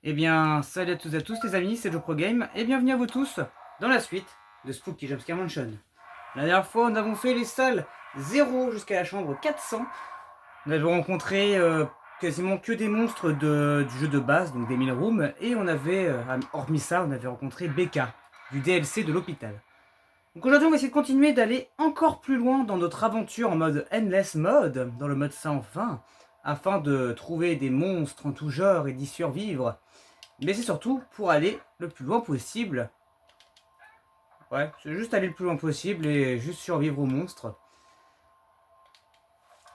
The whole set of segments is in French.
Eh bien, salut à tous et à tous les amis, c'est JoProGame et bienvenue à vous tous dans la suite de Spooky Jumpscare Mansion. La dernière fois, nous avons fait les salles 0 jusqu'à la chambre 400. Nous avons rencontré quasiment que des monstres du jeu de base, donc des 1000 rooms, et on avait, hormis ça, on avait rencontré Becca, du DLC de l'hôpital. Donc aujourd'hui, on va essayer de continuer d'aller encore plus loin dans notre aventure en mode Endless Mode, dans le mode sans fin, afin de trouver des monstres en tout genre et d'y survivre. Mais c'est surtout pour aller le plus loin possible. Ouais, c'est juste aller le plus loin possible et juste survivre aux monstres.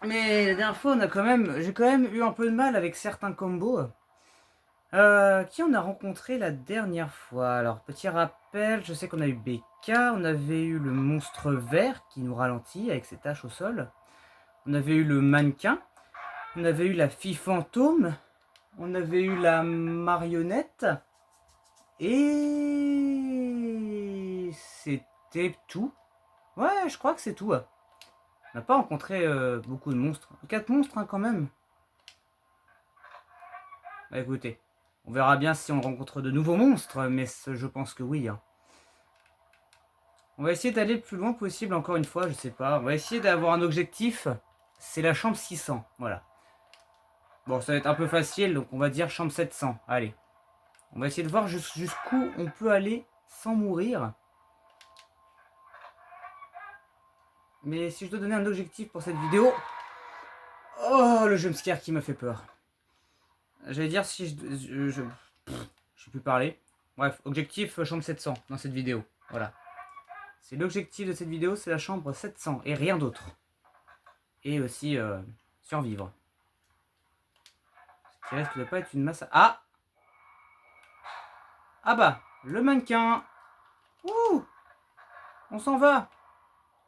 Mais la dernière fois, j'ai quand même eu un peu de mal avec certains combos. Qui on a rencontré la dernière fois? Alors, petit rappel, je sais qu'on a eu BK, on avait eu le monstre vert qui nous ralentit avec ses taches au sol. On avait eu le mannequin, on avait eu la fille fantôme, on avait eu la marionnette. Et c'était tout. Ouais, je crois que c'est tout. On n'a pas rencontré beaucoup de monstres. 4 monstres hein, quand même. Bah, écoutez, on verra bien si on rencontre de nouveaux monstres, mais je pense que oui. Hein. On va essayer d'aller le plus loin possible encore une fois, je sais pas. On va essayer d'avoir un objectif. C'est la chambre 600, voilà. Bon, ça va être un peu facile, donc on va dire chambre 700. Allez. On va essayer de voir jusqu'où on peut aller sans mourir. Mais si je dois donner un objectif pour cette vidéo... Oh, le jumpscare qui m'a fait peur. J'allais dire si je peux parler. Bref, objectif chambre 700 dans cette vidéo. Voilà. C'est l'objectif de cette vidéo, c'est la chambre 700 et rien d'autre. Et aussi survivre. Ce qui risque de pas être une masse... Ah! Ah bah, le mannequin. Ouh! On s'en va.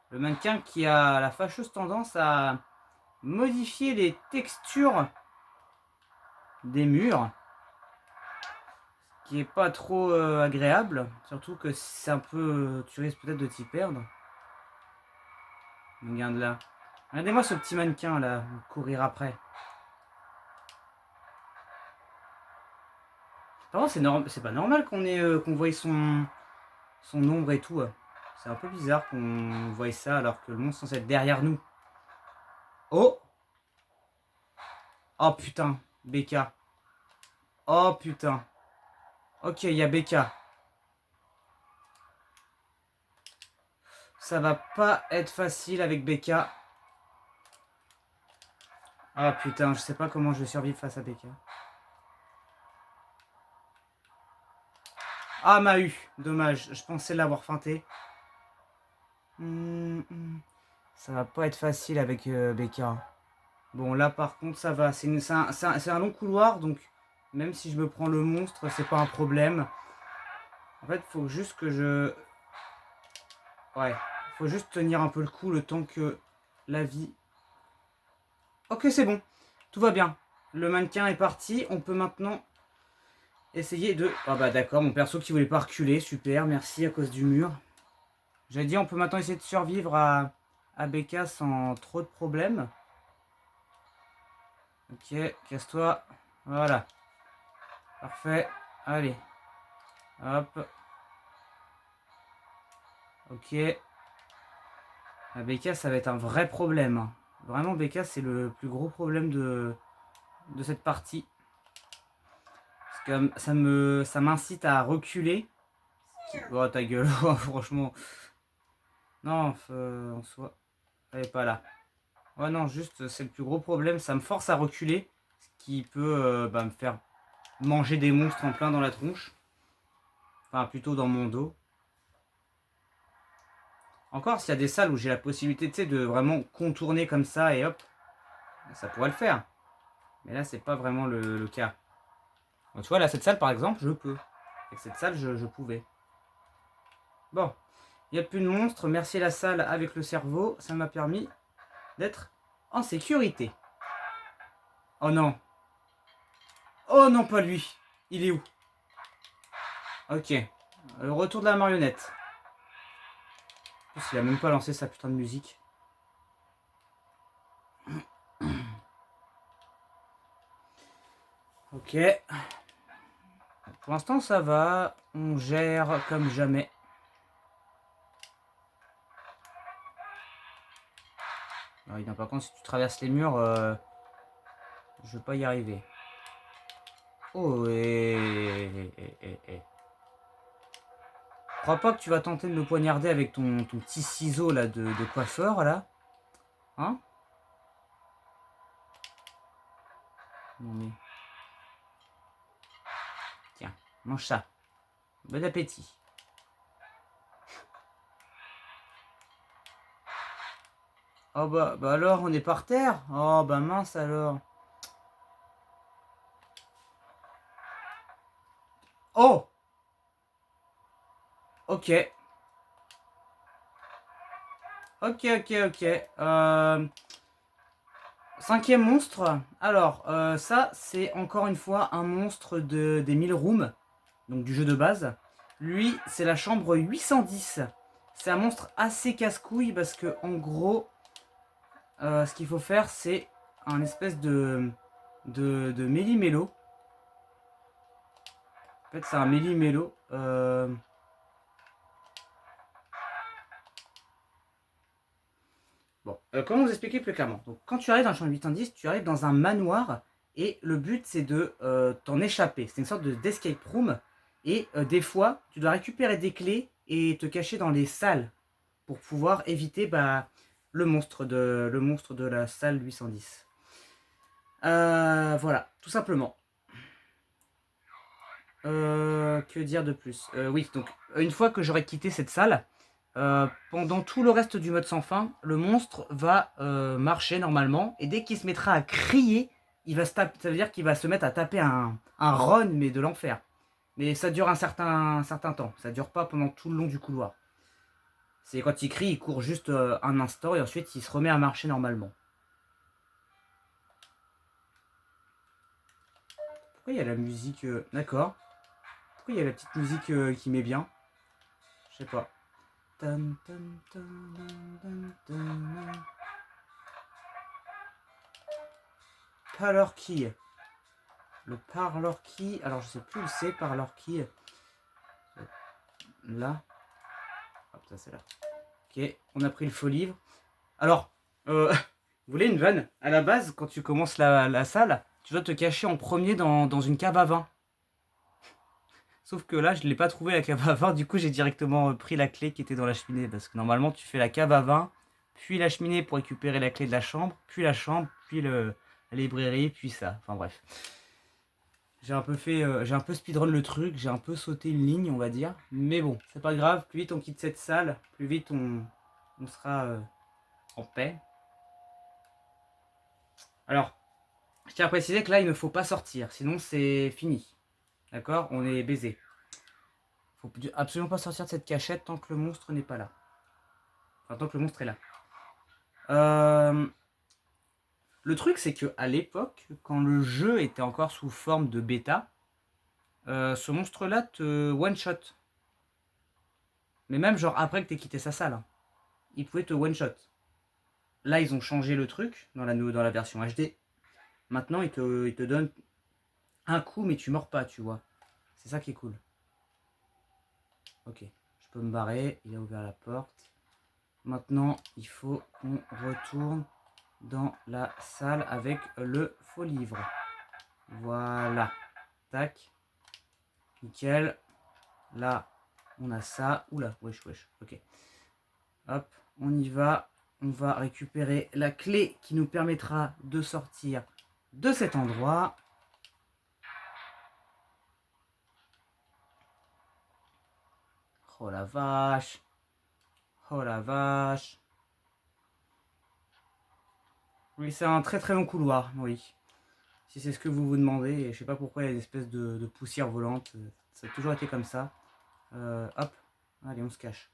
Le mannequin qui a la fâcheuse tendance à modifier les textures des murs. Qui est pas trop agréable, surtout que c'est un peu... tu risques peut-être de t'y perdre. Regarde là. Regardez-moi ce petit mannequin là, courir après. Par contre, c'est pas normal qu'on voie son ombre et tout. C'est un peu bizarre qu'on voie ça alors que le monstre est censé être derrière nous. Oh! Oh putain, BK. Oh putain. Ok, il y a BK. Ça va pas être facile avec BK. Ah putain, je sais pas comment je vais survivre face à BK. Ah, m'a eu. Dommage, je pensais l'avoir feinté. Ça va pas être facile avec BK. Bon, là par contre, ça va. C'est un long couloir, donc même si je me prends le monstre, c'est pas un problème. En fait, faut juste que je... Ouais, faut juste tenir un peu le coup le temps que la vie... Ok, c'est bon. Tout va bien. Le mannequin est parti. On peut maintenant essayer de... Ah bah d'accord, mon perso qui voulait pas reculer. Super, merci à cause du mur. J'avais dit on peut maintenant essayer de survivre à BK sans trop de problèmes. Ok, casse-toi. Voilà. Parfait. Allez. Hop. Ok. La BK, ça va être un vrai problème. Vraiment, BK, c'est le plus gros problème de cette partie. Parce que ça m'incite à reculer. Oh, ta gueule. Franchement. Non, en soi. Elle est pas là. Ouais, non, juste, c'est le plus gros problème. Ça me force à reculer. Ce qui peut me faire manger des monstres en plein dans la tronche. Enfin, plutôt dans mon dos. Encore, s'il y a des salles où j'ai la possibilité, tu sais, de vraiment contourner comme ça et hop, ça pourrait le faire. Mais là, c'est pas vraiment le cas. Donc, tu vois, là, cette salle, par exemple, je peux. Avec cette salle, je pouvais. Bon, il n'y a plus de monstres. Merci la salle avec le cerveau. Ça m'a permis d'être en sécurité. Oh non. Oh non, pas lui. Il est où? Ok. Le retour de la marionnette. En plus, il a même pas lancé sa putain de musique. Ok. Pour l'instant, ça va. On gère comme jamais. Ah, non, par contre, si tu traverses les murs, je vais pas y arriver. Oh, Crois pas que tu vas tenter de me poignarder avec ton petit ciseau là de coiffeur là. Hein? Non mais. Tiens, mange ça. Bon appétit. Oh bah alors, on est par terre? Oh bah mince alors. Oh! Ok. Ok. Cinquième monstre. Alors, ça, c'est encore une fois un monstre des 1000 rooms, donc du jeu de base. Lui, c'est la chambre 810. C'est un monstre assez casse-couille parce que, en gros, ce qu'il faut faire, c'est un espèce de méli-mélo. En fait, c'est un méli-mélo. Bon, comment vous expliquer plus clairement? Donc, quand tu arrives dans la chambre 810, tu arrives dans un manoir et le but c'est de t'en échapper. C'est une sorte d'escape room et des fois tu dois récupérer des clés et te cacher dans les salles pour pouvoir éviter le monstre de la salle 810. Voilà, tout simplement. Que dire de plus? Oui, donc une fois que j'aurai quitté cette salle, pendant tout le reste du mode sans fin, le monstre va marcher normalement et dès qu'il se mettra à crier, ça veut dire qu'il va se mettre à taper un run mais de l'enfer. Mais ça dure un certain temps, ça dure pas pendant tout le long du couloir. C'est quand il crie, il court juste un instant et ensuite il se remet à marcher normalement. Pourquoi il y a la musique D'accord. Pourquoi il y a la petite musique qui met bien? Je sais pas. Parlor key. Le parlor key. Alors je sais plus où c'est parlor key. Là. Hop, ça c'est là. Ok, on a pris le faux livre. Alors, vous voulez une vanne? À la base, quand tu commences la salle, tu dois te cacher en premier dans une cave à vin. Sauf que là, je ne l'ai pas trouvé la cave à vin, du coup j'ai directement pris la clé qui était dans la cheminée. Parce que normalement, tu fais la cave à vin, puis la cheminée pour récupérer la clé de la chambre, puis la librairie, puis ça. Enfin bref. J'ai un peu speedrun le truc, j'ai un peu sauté une ligne, on va dire. Mais bon, c'est pas grave, plus vite on quitte cette salle, plus vite on sera en paix. Alors, je tiens à préciser que là, il ne faut pas sortir, sinon c'est fini. D'accord? On est baisé. Faut absolument pas sortir de cette cachette tant que le monstre n'est pas là. Enfin, tant que le monstre est là. Le truc, c'est que à l'époque, quand le jeu était encore sous forme de bêta, ce monstre-là te one-shot. Mais même genre après que t'aies quitté sa salle, hein, il pouvait te one-shot. Là, ils ont changé le truc dans la version HD. Maintenant, il te donne un coup, mais tu mords pas, tu vois. C'est ça qui est cool. Ok, je peux me barrer. Il a ouvert la porte. Maintenant, il faut qu'on retourne dans la salle avec le faux livre. Voilà. Tac. Nickel. Là, on a ça. Oula, wesh. Ok. Hop, on y va. On va récupérer la clé qui nous permettra de sortir de cet endroit. Oh la vache. Oh la vache. Oui, c'est un très long couloir, oui. Si c'est ce que vous vous demandez, je sais pas pourquoi il y a des espèces de poussière volante. Ça a toujours été comme ça. Hop, allez, on se cache.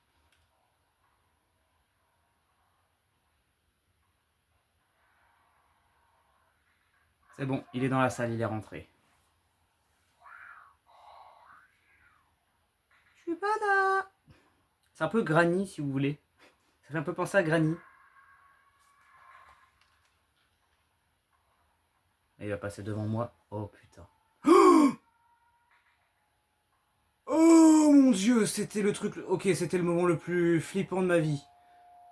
C'est bon, il est dans la salle, il est rentré. Je suis pas là. C'est un peu Granny, si vous voulez. Ça fait un peu penser à Granny. Et il va passer devant moi. Oh putain. Dieu, c'était le truc... Ok, c'était le moment le plus flippant de ma vie.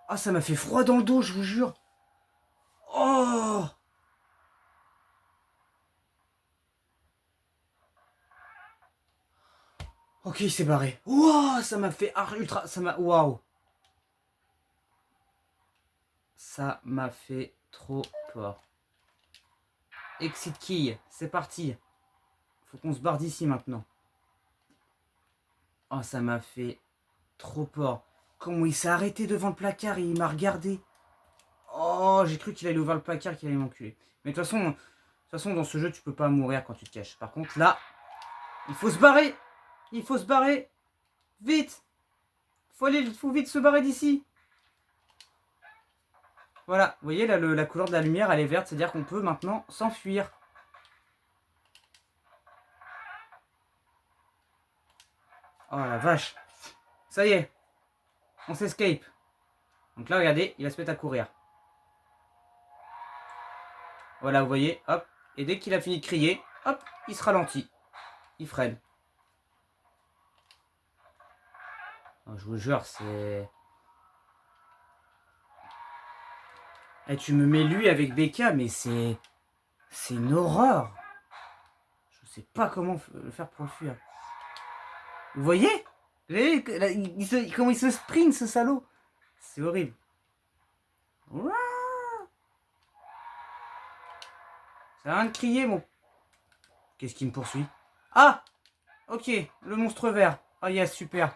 Ah, ça m'a fait froid dans le dos, je vous jure. Oh! Ok, il s'est barré. Waouh, ça m'a fait ultra... Ça m'a... Waouh. Ça m'a fait trop peur. Exit key, c'est parti. Faut qu'on se barre d'ici maintenant. Oh, ça m'a fait trop peur. Comment il s'est arrêté devant le placard et il m'a regardé. Oh, j'ai cru qu'il allait ouvrir le placard, qu'il allait m'enculer. Mais de toute façon, dans ce jeu, tu peux pas mourir quand tu te caches. Par contre, là, il faut se barrer. Il faut se barrer. Vite. Faut vite se barrer d'ici. Voilà, vous voyez, là, la couleur de la lumière, elle est verte. C'est-à-dire qu'on peut maintenant s'enfuir. Oh la vache. Ça y est. On s'escape. Donc là, regardez, il va se mettre à courir. Voilà, vous voyez, hop. Et dès qu'il a fini de crier, hop, il se ralentit. Il freine. Oh, je vous jure, c'est... Et tu me mets lui avec Becca, mais c'est... C'est une horreur. Je sais pas comment le faire pour le fuir. Vous voyez? Comment il se sprint, ce salaud? C'est horrible. Ça a rien de crier, mon... Qu'est-ce qui me poursuit? Ah! Ok, le monstre vert. Ah, yes, super.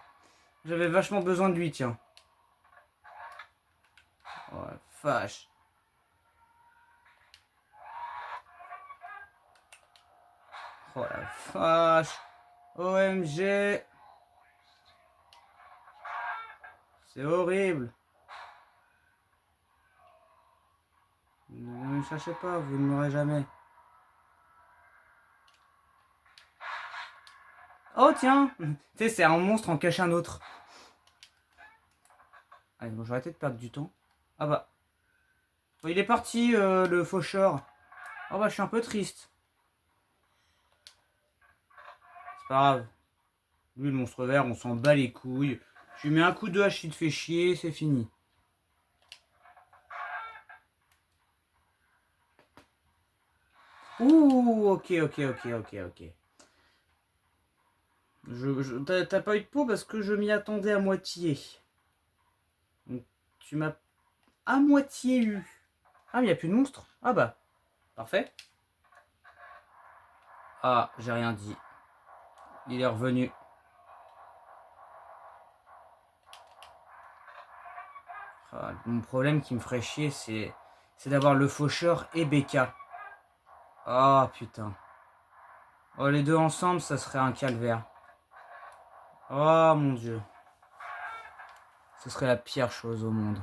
J'avais vachement besoin de lui, tiens. Oh, la vache. Oh, la vache. OMG. C'est horrible. Ne me cherchez pas, vous ne m'aurez jamais. Oh tiens. Tu sais, c'est un monstre en cache un autre. Allez, bon, j'aurais peut-être perdre du temps. Ah bah. Bon, il est parti, le faucheur. Oh bah, je suis un peu triste. C'est pas grave. Lui, le monstre vert, on s'en bat les couilles. Je lui mets un coup de hache, il te fait chier, c'est fini. Ouh, ok. T'as pas eu de peau parce que je m'y attendais à moitié. Donc, tu m'as à moitié eu. Ah, mais il n'y a plus de monstre. Ah bah, parfait. Ah, j'ai rien dit. Il est revenu. Ah, mon problème qui me ferait chier, c'est d'avoir le faucheur et Becca. Ah, putain. Oh, les deux ensemble, ça serait un calvaire. Oh, mon Dieu. Ce serait la pire chose au monde.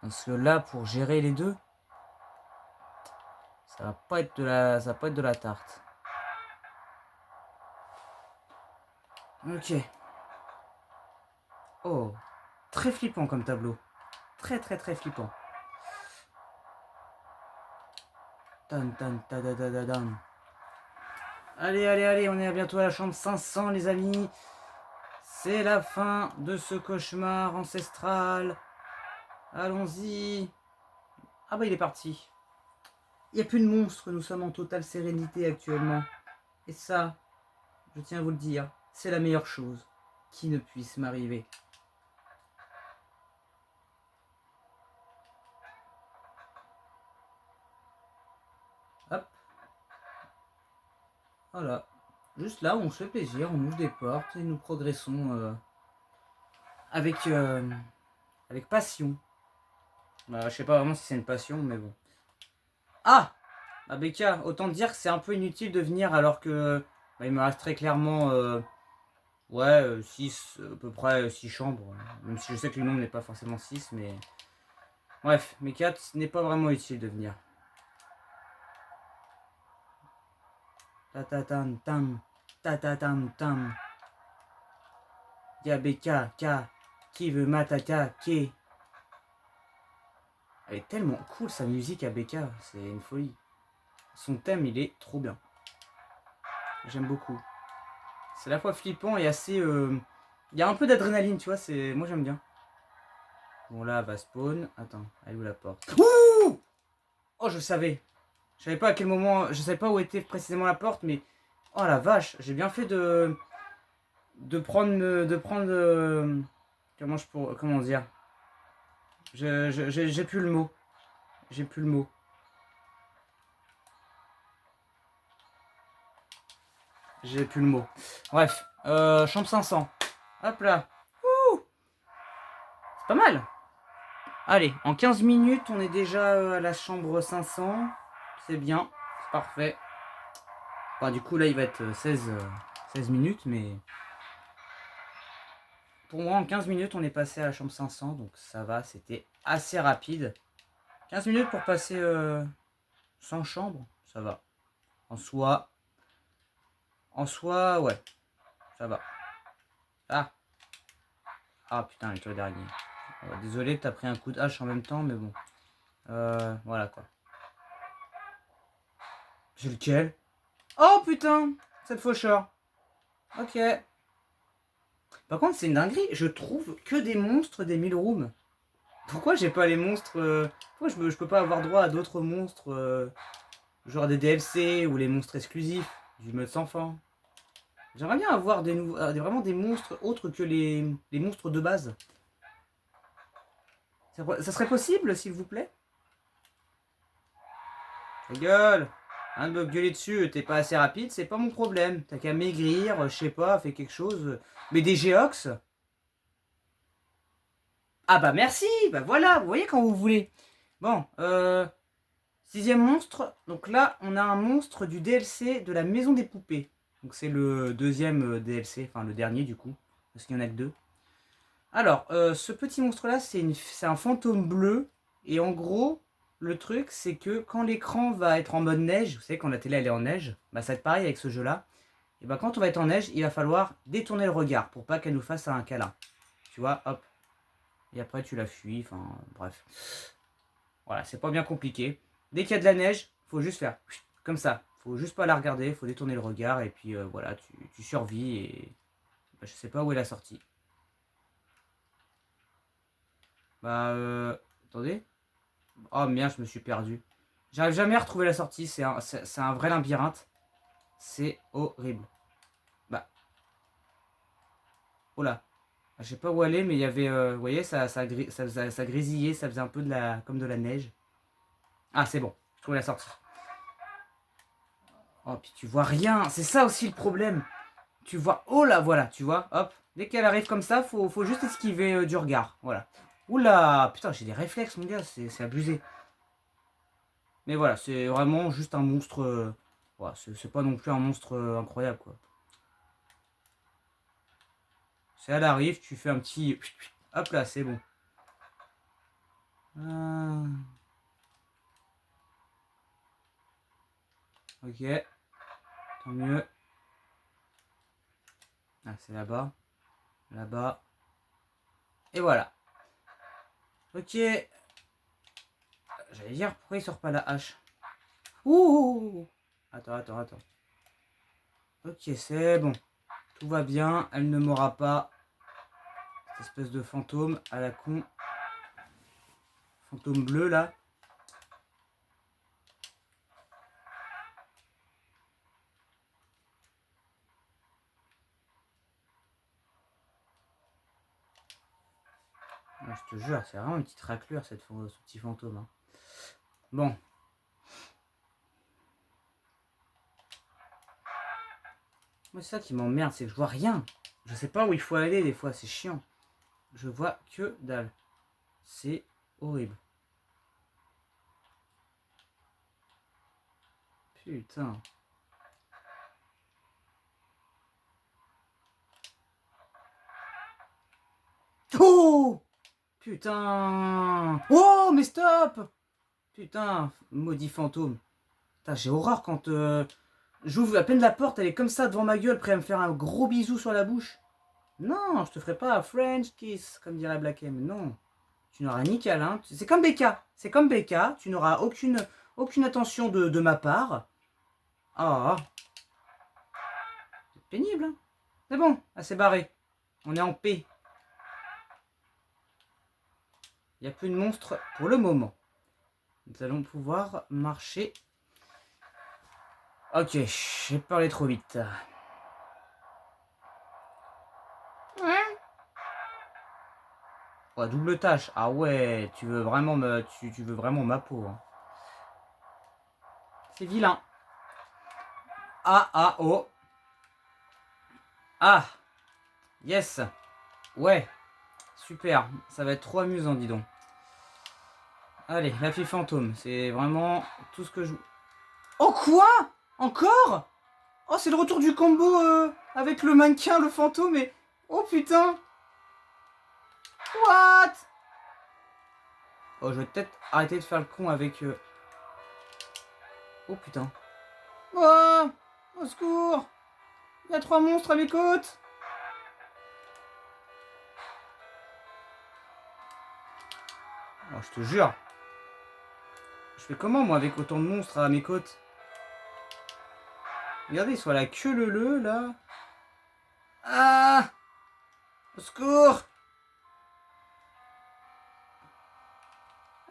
Parce que là, pour gérer les deux, ça va pas être de la tarte. Ok. Oh, très flippant comme tableau. Très flippant. Allez, on est bientôt à la chambre 500 les amis. C'est la fin de ce cauchemar ancestral. Allons-y. Ah bah il est parti. Il n'y a plus de monstres, nous sommes en totale sérénité actuellement. Et ça, je tiens à vous le dire, c'est la meilleure chose qui ne puisse m'arriver. Hop. Voilà. Juste là, on se fait plaisir, on ouvre des portes et nous progressons avec passion. Bah, je sais pas vraiment si c'est une passion, mais bon. Ah! Ah, Becca, autant dire que c'est un peu inutile de venir alors que bah, il me reste très clairement 6, à peu près 6 chambres. Même si je sais que le nombre n'est pas forcément 6, mais... Bref, mais 4, ce n'est pas vraiment utile de venir. Ta-ta-tam, tam, ta-ta-tam, Y'a Becca, qui veut m'attaquer? Elle est tellement cool sa musique à Becca, c'est une folie. son thème, il est trop bien. J'aime beaucoup. C'est à la fois flippant et assez... Il y a un peu d'adrénaline, tu vois, c'est... Moi, j'aime bien. Bon, là, elle va spawn. Attends, elle est où la porte? Ouh! Oh, je savais. Je savais pas à quel moment... Je savais pas où était précisément la porte, mais... Oh, la vache, j'ai bien fait de... De prendre... Comment je pourrais... Comment dire? J'ai plus le mot. J'ai plus le mot. J'ai plus le mot. Bref, chambre 500. Hop là. Ouh, c'est pas mal. Allez, en 15 minutes, on est déjà à la chambre 500. C'est bien, c'est parfait. Bon, du coup, là, il va être 16 minutes, mais... Pour moi, en 15 minutes, on est passé à la chambre 500, donc ça va, c'était assez rapide. 15 minutes pour passer 100 chambres, ça va. En soi, ouais, ça va. Ah, ah putain, les toits d'araignée. Désolé que t'as pris un coup de hache en même temps, mais bon. Voilà quoi. J'ai lequel? Oh putain, cette faucheur. Ok. Par contre, c'est une dinguerie. Je trouve que des monstres des 1000 rooms. Pourquoi j'ai pas les monstres pourquoi je peux pas avoir droit à d'autres monstres genre des DLC ou les monstres exclusifs du mode sans fin. J'aimerais bien avoir vraiment des monstres autres que les monstres de base. Ça serait possible, s'il vous plaît? Ta gueule! Hein, de me gueuler dessus, t'es pas assez rapide, c'est pas mon problème. T'as qu'à maigrir, je sais pas, fais quelque chose. Mais des Geox? Ah bah merci, bah voilà, vous voyez quand vous voulez. Bon, sixième monstre. Donc là, on a un monstre du DLC de la maison des poupées. Donc c'est le deuxième DLC, enfin le dernier du coup, parce qu'il y en a que deux. Alors, ce petit monstre-là, c'est un fantôme bleu. Et en gros, le truc, c'est que quand l'écran va être en mode neige, vous savez, quand la télé elle est en neige, bah ça va être pareil avec ce jeu-là. Et bah quand on va être en neige, il va falloir détourner le regard pour pas qu'elle nous fasse un câlin. Tu vois, hop. Et après, tu la fuis, enfin, bref. Voilà, c'est pas bien compliqué. Dès qu'il y a de la neige, faut juste faire comme ça. Faut juste pas la regarder, faut détourner le regard et puis voilà, tu survis et bah, je sais pas où est la sortie. Bah attendez. Oh merde, je me suis perdu. J'arrive jamais à retrouver la sortie, c'est un vrai labyrinthe. C'est horrible. Bah. Oh là. Je sais pas où aller, mais il y avait. Vous voyez, ça grésillait, ça faisait un peu comme de la neige. Ah, c'est bon, je trouve la sortie. Oh, puis tu vois rien, c'est ça aussi le problème. Tu vois, oh là, voilà, tu vois, hop. Dès qu'elle arrive comme ça, faut juste esquiver du regard, voilà. Oula, putain, j'ai des réflexes, mon gars, c'est abusé. Mais voilà, c'est vraiment juste un monstre. Voilà, c'est pas non plus un monstre incroyable, quoi. Si elle arrive, tu fais un petit... Hop là, c'est bon. Ah. Ok, tant mieux. Ah, c'est là-bas. Là-bas. Et voilà. Ok. J'allais dire, pourquoi il sort pas la hache? Ouh. Attends. Ok, c'est bon. Tout va bien. Elle ne m'aura pas. Cette espèce de fantôme à la con. Fantôme bleu, là. Ah, je te jure, c'est vraiment une petite raclure, ce petit fantôme. Hein. Bon. Moi, c'est ça qui m'emmerde, c'est que je vois rien. Je sais pas où il faut aller, des fois, c'est chiant. Je vois que dalle. C'est horrible. Putain. Oh! Putain! Oh, mais stop! Putain, maudit fantôme. Putain, j'ai horreur quand j'ouvre à peine la porte, elle est comme ça devant ma gueule, prêt à me faire un gros bisou sur la bouche. Non, je te ferai pas un French kiss, comme dirait Black M. Non, tu n'auras ni câlin. C'est comme Becca. C'est comme Becca. Tu n'auras Aucune attention de ma part. Ah, c'est pénible. Hein. C'est bon, assez barré. On est en paix. Il n'y a plus de monstres pour le moment. Nous allons pouvoir marcher. Ok, j'ai parlé trop vite. Oh, double tâche. Ah ouais, tu veux vraiment tu veux vraiment ma peau. Hein. C'est vilain. Ah, ah, oh. Ah. Yes. Ouais. Super. Ça va être trop amusant, dis donc. Allez, la fille fantôme. C'est vraiment tout ce que je... Oh, quoi? Encore? Oh, c'est le retour du combo avec le mannequin, le fantôme et... Oh, putain. What? Oh, je vais peut-être arrêter de faire le con avec... Oh, putain. Oh, au secours. Il y a 3 monstres à mes côtes. Oh, je te jure. Je fais comment, moi, avec autant de monstres à mes côtes? Regardez, ils sont à la queue leu là. Ah! Au secours!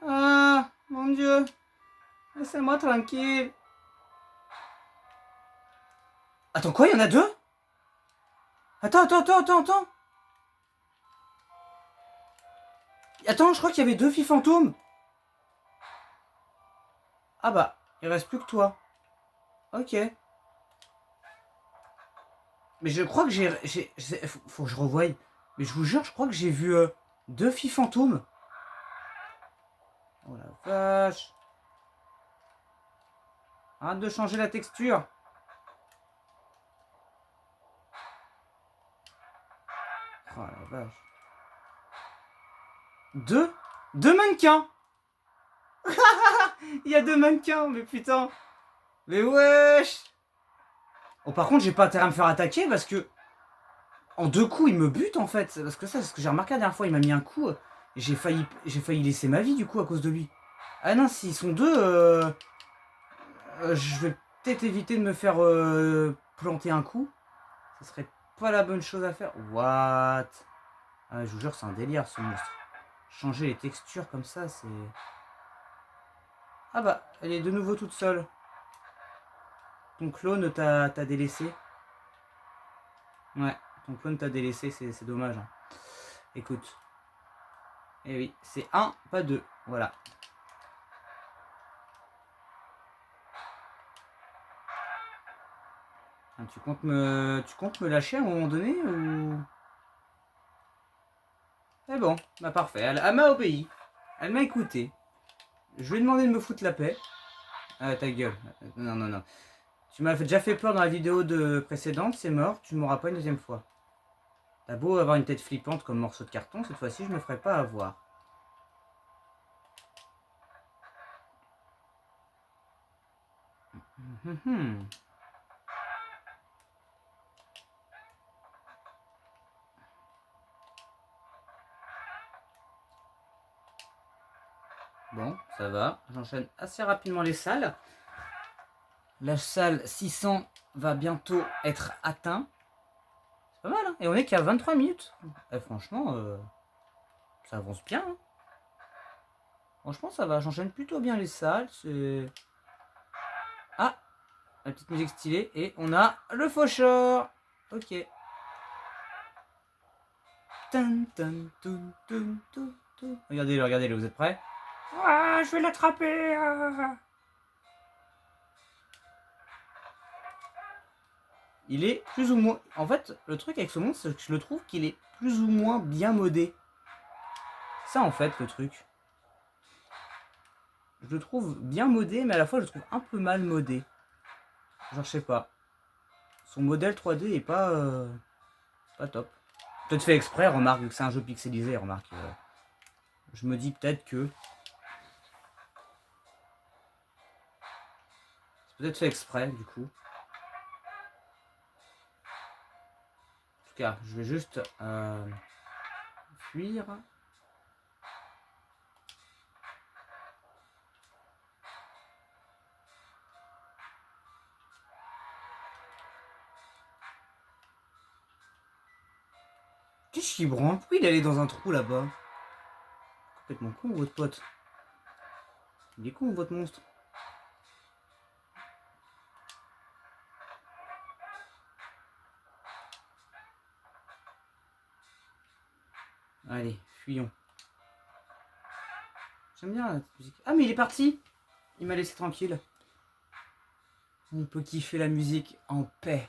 Ah! Mon Dieu! Laissez-moi tranquille. Attends, quoi? Il y en a 2? Attends. Attends, je crois qu'il y avait 2 filles fantômes. Ah bah, il reste plus que toi. Ok. Mais je crois que faut que je revoie. Mais je vous jure, je crois que j'ai vu 2 filles fantômes. Oh la vache. Arrête de changer la texture. Oh la vache. 2 mannequins. Il y a 2 mannequins, mais putain. Mais wesh. Oh, par contre, j'ai pas intérêt à me faire attaquer parce que en 2 coups, il me bute en fait. Parce que ça, c'est ce que j'ai remarqué la dernière fois. Il m'a mis un coup. Et j'ai failli laisser ma vie du coup à cause de lui. Ah non, s'ils sont 2, je vais peut-être éviter de me faire planter un coup. Ce serait pas la bonne chose à faire. What? Ah, je vous jure, c'est un délire ce monstre. Changer les textures comme ça, c'est... Ah bah, elle est de nouveau toute seule. Ton clone t'a délaissé. Ouais, ton clone t'a délaissé, c'est dommage. Hein. Écoute. Eh oui, c'est 1, pas 2. Voilà. Tu comptes me lâcher à un moment donné ou... Eh bon, bah parfait. Elle m'a obéi. Elle m'a écouté. Je lui ai demandé de me foutre la paix. Ah, ta gueule. Non. Tu m'as déjà fait peur dans la vidéo précédente, c'est mort. Tu ne m'auras pas une deuxième fois. T'as beau avoir une tête flippante comme morceau de carton, cette fois-ci, je me ferai pas avoir. Bon, ça va. J'enchaîne assez rapidement les salles. La salle 600 va bientôt être atteint. C'est pas mal, hein. Et on est qu'à 23 minutes. Et franchement, ça avance bien. Hein. Franchement, ça va. J'enchaîne plutôt bien les salles. C'est... Ah, la petite musique stylée. Et on a le faucheur. Ok. Regardez-le, vous êtes prêts? Ah, je vais l'attraper. Il est plus ou moins... En fait, le truc avec ce monstre, c'est que je le trouve qu'il est plus ou moins bien modé. Ça, en fait, le truc. Je le trouve bien modé, mais à la fois, je le trouve un peu mal modé. Genre, je sais pas. Son modèle 3D est pas top. Peut-être fait exprès, remarque, vu que c'est un jeu pixelisé, remarque. Je me dis peut-être que... C'est peut-être fait exprès, du coup. En tout cas, je vais juste fuir. Qu'est-ce qu'il branle? Pourquoi il est allé dans un trou là-bas? Complètement con, votre pote. Il est con, votre monstre. Allez, fuyons. J'aime bien la musique. Ah, mais il est parti! Il m'a laissé tranquille. On peut kiffer la musique en paix.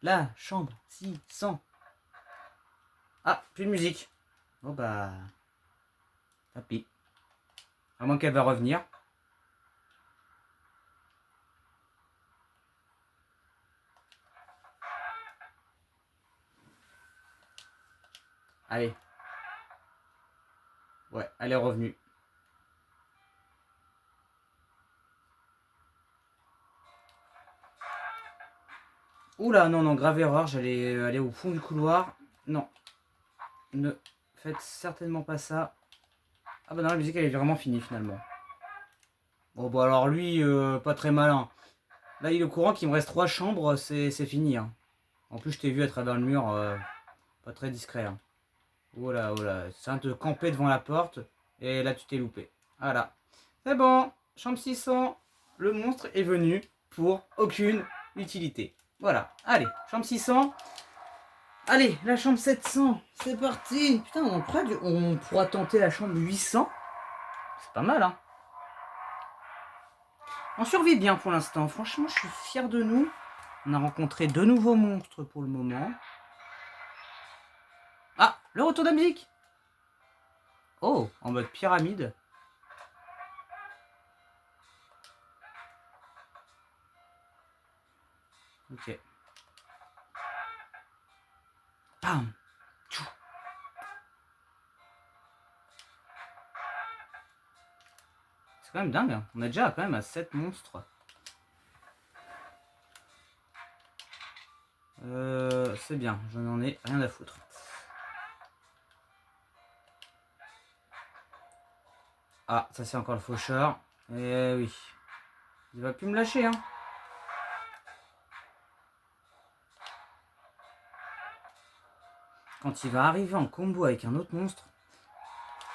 La chambre 600. Ah, plus de musique. Bon bah... Tant pis. À moins qu'elle va revenir. Allez. Ouais, elle est revenue. Oula, non, non, grave erreur. J'allais aller au fond du couloir. Non. Ne faites certainement pas ça. Ah bah non, la musique elle est vraiment finie finalement. Bon bah alors lui, pas très malin. Là il est au courant qu'il me reste 3 chambres, c'est fini. Hein. En plus je t'ai vu à travers le mur, pas très discret. Hein. Oh là, c'est un te camper devant la porte. Et là tu t'es loupé. Voilà. C'est bon, chambre 600. Le monstre est venu pour aucune utilité. Voilà, allez, chambre 600. Allez, la chambre 700, c'est parti. Putain, on pourra tenter la chambre 800. C'est pas mal, hein. On survit bien pour l'instant. Franchement, je suis fier de nous. On a rencontré 2 nouveaux monstres pour le moment. Ah, le retour de la musique. Oh, en mode pyramide. Ok. Bam. C'est quand même dingue. Hein. On est déjà quand même à 7 monstres. C'est bien, j'en en ai rien à foutre. Ah, ça c'est encore le faucheur. Eh oui. Il va plus me lâcher, hein. Quand il va arriver en combo avec un autre monstre,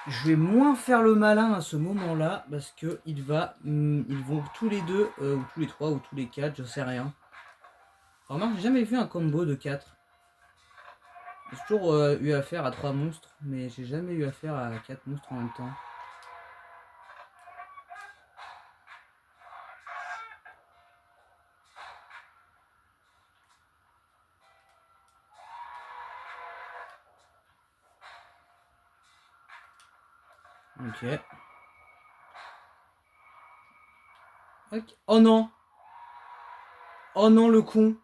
je vais moins faire le malin à ce moment-là parce que ils vont tous les deux, ou tous les trois, ou tous les quatre, je sais rien. Remarque, j'ai jamais vu un combo de 4. J'ai toujours eu affaire à 3 monstres, mais j'ai jamais eu affaire à 4 monstres en même temps. Ok. Ok. Oh non! Oh non, le con!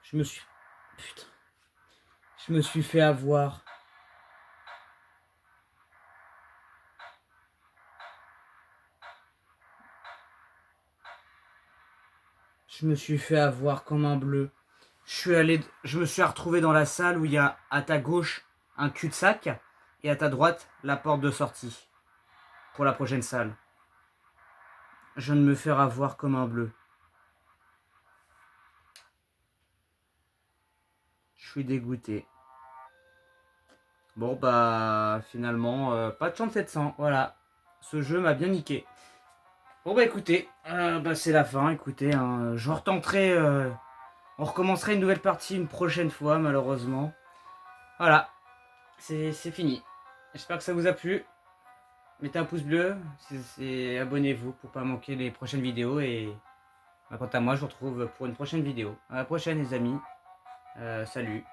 Je me suis... Putain. Je me suis fait avoir. Je me suis fait avoir comme un bleu. Je me suis retrouvé dans la salle où il y a à ta gauche un cul-de-sac et à ta droite la porte de sortie pour la prochaine salle. Je viens de me faire avoir comme un bleu. Je suis dégoûté. Bon bah finalement pas de chance 700. Voilà. Ce jeu m'a bien niqué. Bon bah écoutez, bah, c'est la fin. Écoutez, hein, je retenterai. On recommencerait une nouvelle partie une prochaine fois malheureusement. Voilà. C'est fini. J'espère que ça vous a plu. Mettez un pouce bleu, abonnez-vous pour pas manquer les prochaines vidéos. Et bah, quant à moi, je vous retrouve pour une prochaine vidéo. À la prochaine les amis. Salut.